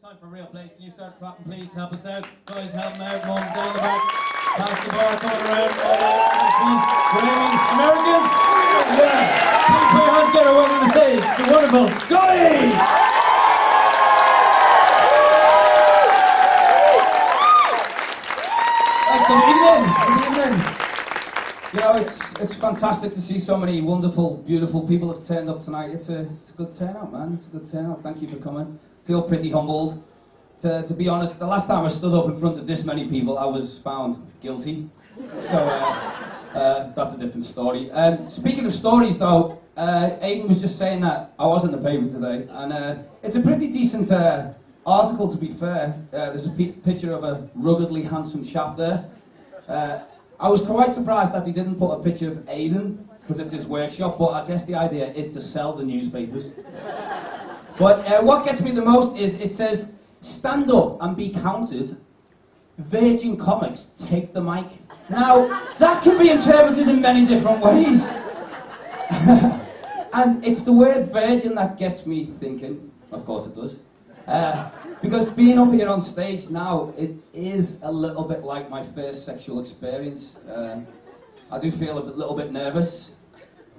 time for a real place. Can you start clapping, please? Help us out. Guys, help them out. Mum, down the back. Pass the bar, going around. Women, Americans? Yeah. Please put your hands together. Welcome to the stage. The wonderful Scotty! Good evening. Good evening. You know, it's fantastic to see so many wonderful, beautiful people have turned up tonight. It's a good turnout, man. It's a good turnout. Thank you for coming. Feel pretty humbled. To be honest, the last time I stood up in front of this many people, I was found guilty. So that's a different story. Speaking of stories, though, Aidan was just saying that I was in the paper today, and it's a pretty decent article, to be fair. There's a picture of a ruggedly handsome chap there. I was quite surprised that he didn't put a picture of Aidan, because it's his workshop, but I guess the idea is to sell the newspapers. But what gets me the most is it says, "Stand up and be counted. Virgin Comics, take the mic." Now, that can be interpreted in many different ways. And it's the word virgin that gets me thinking. Of course it does. Because being up here on stage now, it is a little bit like my first sexual experience. I do feel a little bit nervous,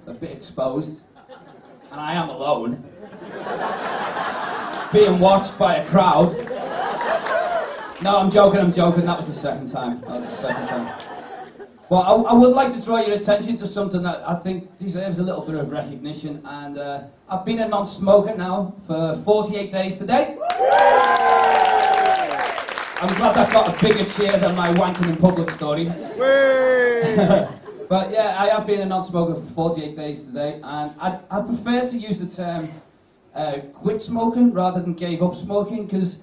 a bit exposed, and I am alone, being watched by a crowd. No, I'm joking, that was the second time. But I would like to draw your attention to something that I think deserves a little bit of recognition, and I've been a non-smoker now for 48 days today. I'm glad I've got a bigger cheer than my wanking in public story. But yeah, I have been a non-smoker for 48 days today, and I prefer to use the term quit smoking rather than gave up smoking, because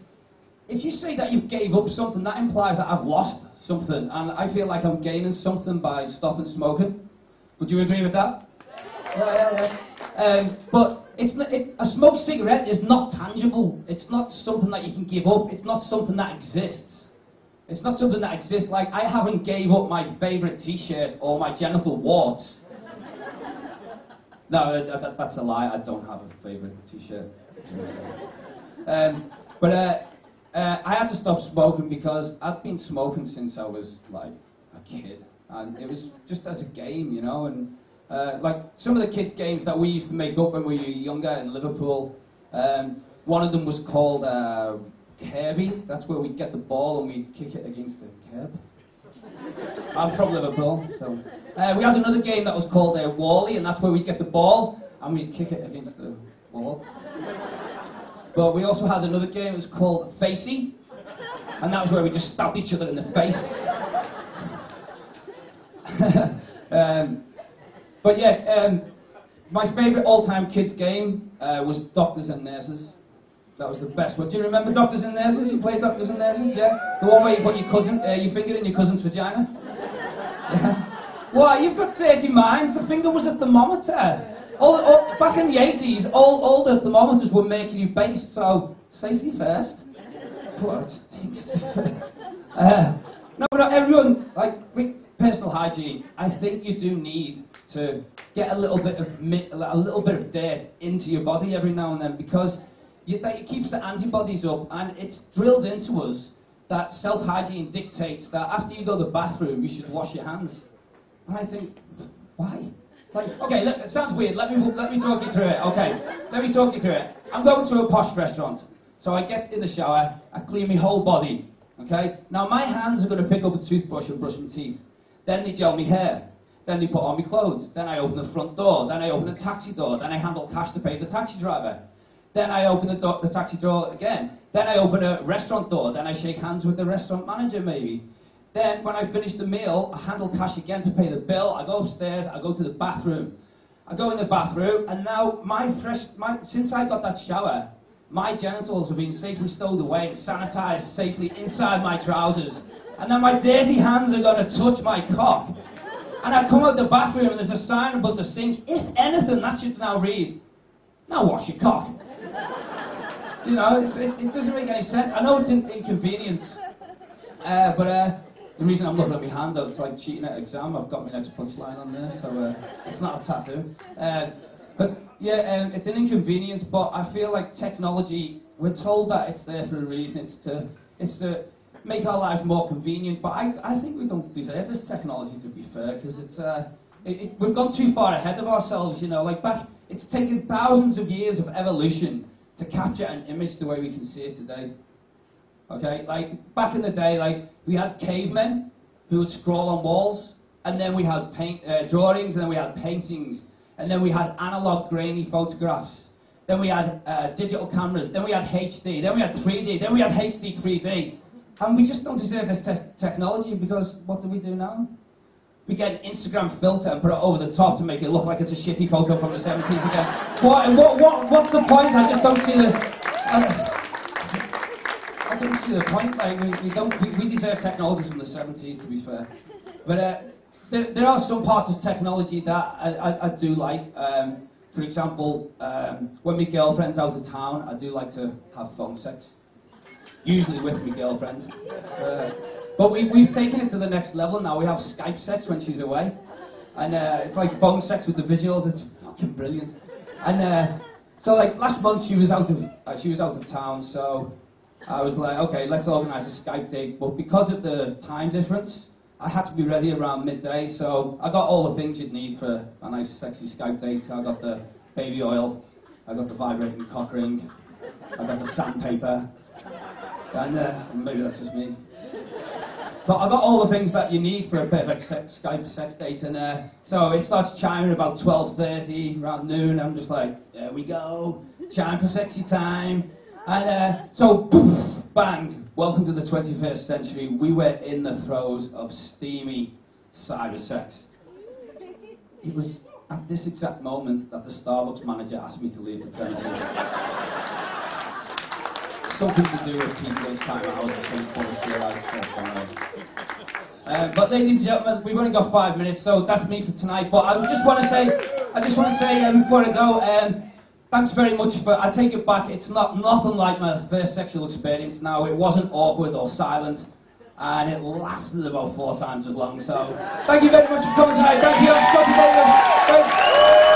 if you say that you've gave up something, that implies that I've lost something, and I feel like I'm gaining something by stopping smoking. Would you agree with that? Yeah. But a smoked cigarette is not tangible. It's not something that you can give up. It's not something that exists. It's not something that exists. Like, I haven't gave up my favourite t-shirt or my genital warts. No, that's a lie. I don't have a favourite t-shirt. I had to stop smoking because I'd been smoking since I was like a kid, and it was just as a game, you know. And like some of the kids' games that we used to make up when we were younger in Liverpool, one of them was called Kirby. That's where we'd get the ball and we'd kick it against the curb. I'm from Liverpool, so we had another game that was called Wally, and that's where we'd get the ball and we'd kick it against the wall. But we also had another game that was called Facey, and that was where we just stabbed each other in the face. But yeah, my favourite all-time kids game was Doctors and Nurses. That was the best one. Do you remember Doctors and Nurses? You played Doctors and Nurses, yeah? The one where you put your finger in your cousin's vagina? Yeah. Why, you've got dirty minds. The finger was a thermometer. Back in the 80s, all the thermometers were mercury based, so safety first. But it stinks. No, everyone, like, with personal hygiene, I think you do need to get a little bit of dirt into your body every now and then, because it keeps the antibodies up, and it's drilled into us that self-hygiene dictates that after you go to the bathroom, you should wash your hands. And I think, why? Like, okay, it sounds weird. Let me talk you through it. Okay, let me talk you through it. I'm going to a posh restaurant, so I get in the shower, I clean my whole body. Okay, now my hands are going to pick up a toothbrush and brush my teeth. Then they gel my hair. Then they put on my clothes. Then I open the front door. Then I open the taxi door. Then I handle cash to pay the taxi driver. Then I open the taxi door again. Then I open a restaurant door. Then I shake hands with the restaurant manager, maybe. Then, when I finish the meal, I handle cash again to pay the bill. I go upstairs, I go to the bathroom. I go in the bathroom, and now since I got that shower, my genitals have been safely stowed away and sanitized safely inside my trousers. And now my dirty hands are going to touch my cock. And I come out the bathroom, and there's a sign above the sink. If anything, that should now read, "Now wash your cock." You know, it doesn't make any sense. I know it's an inconvenience, but the reason I'm looking at my hand, it's like cheating at an exam. I've got my next punchline on there, so it's not a tattoo. But yeah, it's an inconvenience, but I feel like technology we're told that it's there for a reason. It's to make our lives more convenient. But I think we don't deserve this technology, to be fair, because we've gone too far ahead of ourselves. You know, like it's taken thousands of years of evolution to capture an image the way we can see it today. Okay, like back in the day, like we had cavemen who would scroll on walls, and then we had drawings, and then we had paintings, and then we had analog grainy photographs. Then we had digital cameras, then we had HD, then we had 3D, then we had HD 3D. And we just don't deserve this technology, because what do we do now? We get an Instagram filter and put it over the top to make it look like it's a shitty photo from the 70s again. What's the point? I just don't see the... I don't see the point. Like, we deserve technology from the 70s, to be fair. But there are some parts of technology that I do like. For example, when my girlfriend's out of town, I do like to have phone sex. Usually with my girlfriend. But we've taken it to the next level now. We have Skype sex when she's away. And it's like phone sex with the visuals. It's fucking brilliant. And so like last month she was out of town, so I was like, okay, let's organise a Skype date. But because of the time difference, I had to be ready around midday, so I got all the things you'd need for a nice sexy Skype date. I got the baby oil, I got the vibrating cock ring, I got the sandpaper, and maybe that's just me. But I got all the things that you need for a perfect Skype sex date, and so it starts chiming about 12:30, around noon. I'm just like, there we go, chime for sexy time. And so, poof, bang, welcome to the 21st century. We were in the throes of steamy cyber sex. It was at this exact moment that the Starbucks manager asked me to leave the premises. Something to do with people's time hours or some bullshit like that. But ladies and gentlemen, we've only got 5 minutes, so that's me for tonight. But I just want to say before I go, thanks very much for, I take it back, it's nothing like my first sexual experience now. It wasn't awkward or silent, and it lasted about 4 times as long, so thank you very much for coming tonight. Thank you, I'm Scotty Davis. Thanks.